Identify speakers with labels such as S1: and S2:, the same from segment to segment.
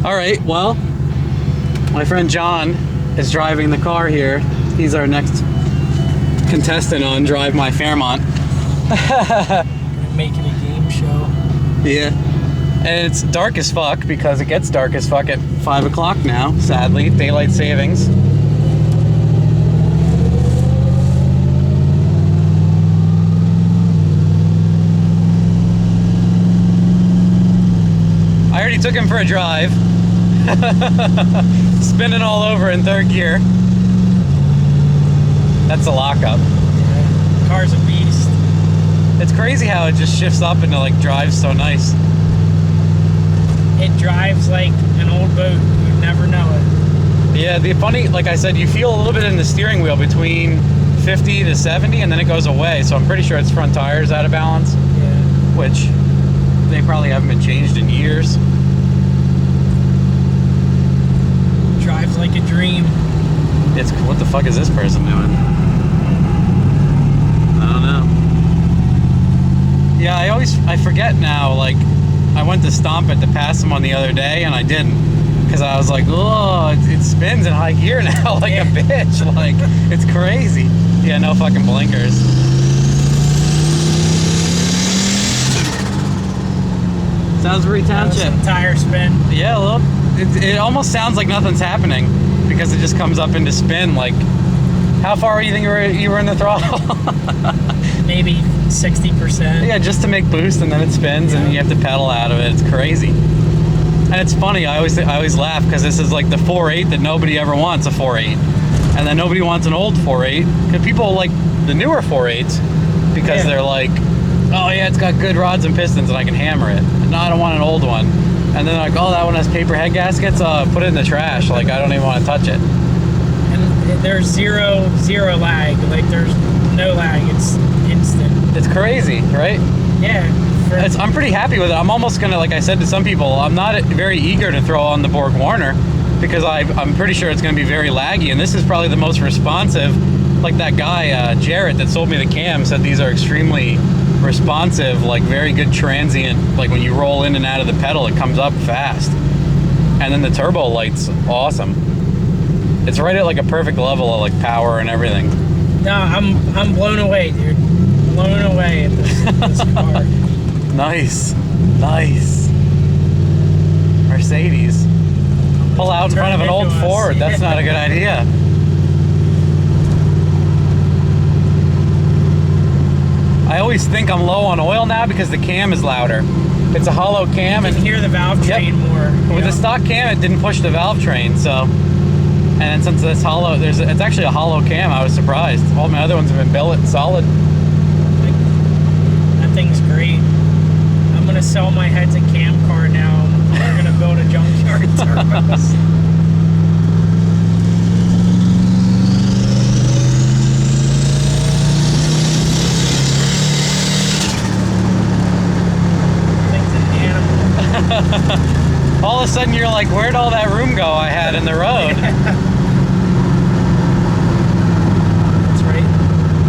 S1: All right, well, my friend John is driving the car here. He's our next contestant on Drive My Fairmont.
S2: Making a game show.
S1: Yeah. And it's dark as fuck because it gets dark as fuck at 5 o'clock now, sadly. Daylight savings. I already took him for a drive. Spinning all over in third gear. That's a lockup.
S2: Yeah. Car's a beast.
S1: It's crazy how it just shifts up and it like drives so nice.
S2: It drives like an old boat. You'd never know it.
S1: Yeah, the funny, like I said, you feel a little bit in the steering wheel between 50 to 70 and then it goes away. So I'm pretty sure it's front tires out of balance.
S2: Yeah.
S1: Which they probably haven't been changed in years.
S2: Drives like a dream.
S1: It's, what the fuck is this person doing? I don't know. Yeah, I forget now, like, I went to stomp it to pass him on the other day and I didn't. Because I was like, oh, it spins in high gear now like a bitch. Like, it's crazy. Yeah, no fucking blinkers. Salisbury Township.
S2: Some tire spin.
S1: Yeah, look. It almost sounds like nothing's happening because it just comes up into spin. Like, how far do you think you were in the throttle?
S2: Maybe 60%.
S1: Yeah, just to make boost, and then it spins, and you have to pedal out of it. It's crazy. And it's funny. I always laugh because this is like the 4.8 that nobody ever wants, a 4.8, and then nobody wants an old 4.8 because people like the newer 4.8s because they're like, oh yeah, it's got good rods and pistons, and I can hammer it. No, I don't want an old one. And then like, oh, that one has paper head gaskets. Put it in the trash. Like, I don't even want to touch it.
S2: And there's zero lag. Like, there's no lag. It's instant.
S1: It's crazy, right?
S2: Yeah.
S1: I'm pretty happy with it. I'm almost gonna, like I said to some people, I'm not very eager to throw on the Borg Warner because I'm pretty sure it's gonna be very laggy. And this is probably the most responsive. Like that guy Jarrett that sold me the cam said these are extremely responsive, like very good transient. Like when you roll in and out of the pedal, it comes up fast. And then the turbo light's awesome. It's right at like a perfect level of like power and everything.
S2: No, I'm blown away, dude. Blown away at this car.
S1: Nice. Mercedes. Pull out in front of an old Ford. That's not a good idea. I always think I'm low on oil now because the cam is louder. It's a hollow cam, and
S2: you can hear the valve train more.
S1: With the stock cam, it didn't push the valve train, so. And then since it's hollow, it's actually a hollow cam. I was surprised. All my other ones have been billet solid.
S2: That thing's great. I'm gonna sell my heads and cam car now. We're gonna build a junkyard turbos.
S1: All of a sudden you're like, where'd all that room go I had in the road?
S2: That's right.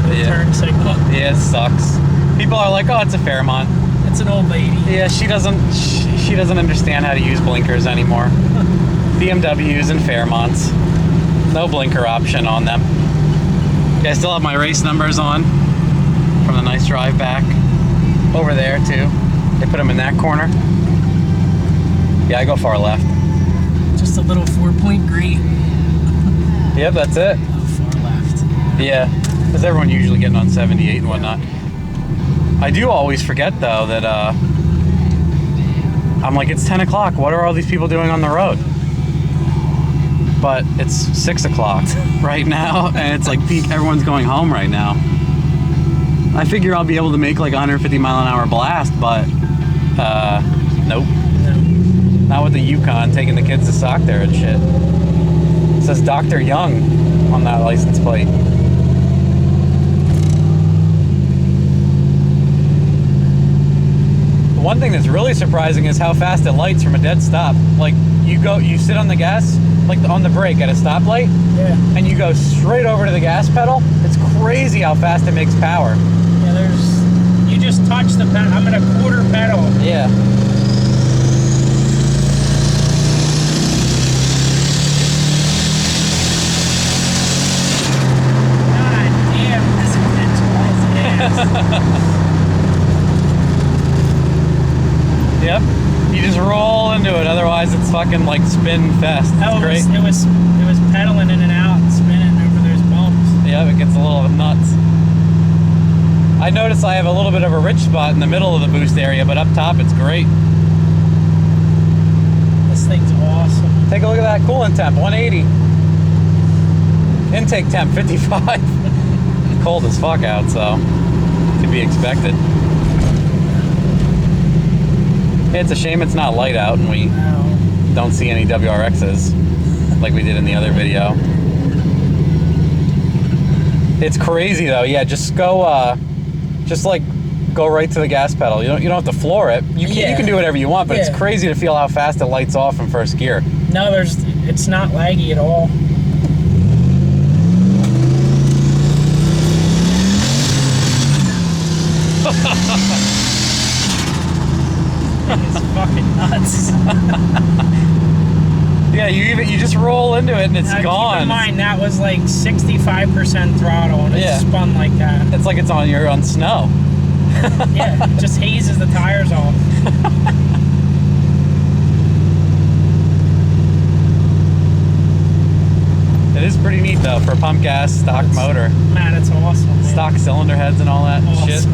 S2: The turn signal.
S1: Yeah, it sucks. People are like, oh, it's a Fairmont.
S2: It's an old lady.
S1: Yeah, she doesn't understand how to use blinkers anymore. BMWs and Fairmonts. No blinker option on them. Yeah, I still have my race numbers on from the nice drive back. Over there too. They put them in that corner. Yeah, I go far left.
S2: Just a little 4-point grate.
S1: Yep, that's it.
S2: Far left.
S1: Yeah, because everyone usually getting on 78 and whatnot. I do always forget though that I'm like, it's 10 o'clock. What are all these people doing on the road? But it's 6 o'clock right now, and it's like peak. Everyone's going home right now. I figure I'll be able to make like 150 mile an hour blast, but nope. Not with the Yukon taking the kids to sock there and shit. It says Dr. Young on that license plate. One thing that's really surprising is how fast it lights from a dead stop. Like you sit on the gas, like on the brake at a stoplight, and you go straight over to the gas pedal. It's crazy how fast it makes power.
S2: Yeah, you just touch the pedal. I'm at a quarter pedal.
S1: Yeah. Yep. You just roll into it. Otherwise, it's fucking like spin fest. It's great.
S2: It was pedaling in and out and spinning over those bumps.
S1: Yeah, it gets a little nuts. I notice I have a little bit of a rich spot in the middle of the boost area, but up top it's great.
S2: This thing's awesome.
S1: Take a look at that coolant temp, 180. Intake temp, 55. Cold as fuck out, so to be expected. It's a shame it's not light out and we don't see any WRXs like we did in the other video. It's crazy though. Yeah, just go just like go right to the gas pedal. You don't have to floor it. You can do whatever you want, but it's crazy to feel how fast it lights off in first gear.
S2: No, it's not laggy at all. It's fucking nuts.
S1: Yeah, you just roll into it and it's gone.
S2: Keep in mind that was like 65% throttle and it spun like that.
S1: It's like it's on snow.
S2: Yeah, it just hazes the tires off.
S1: It is pretty neat though for a pump gas stock motor.
S2: Man, it's awesome. Man.
S1: Stock cylinder heads and all that shit.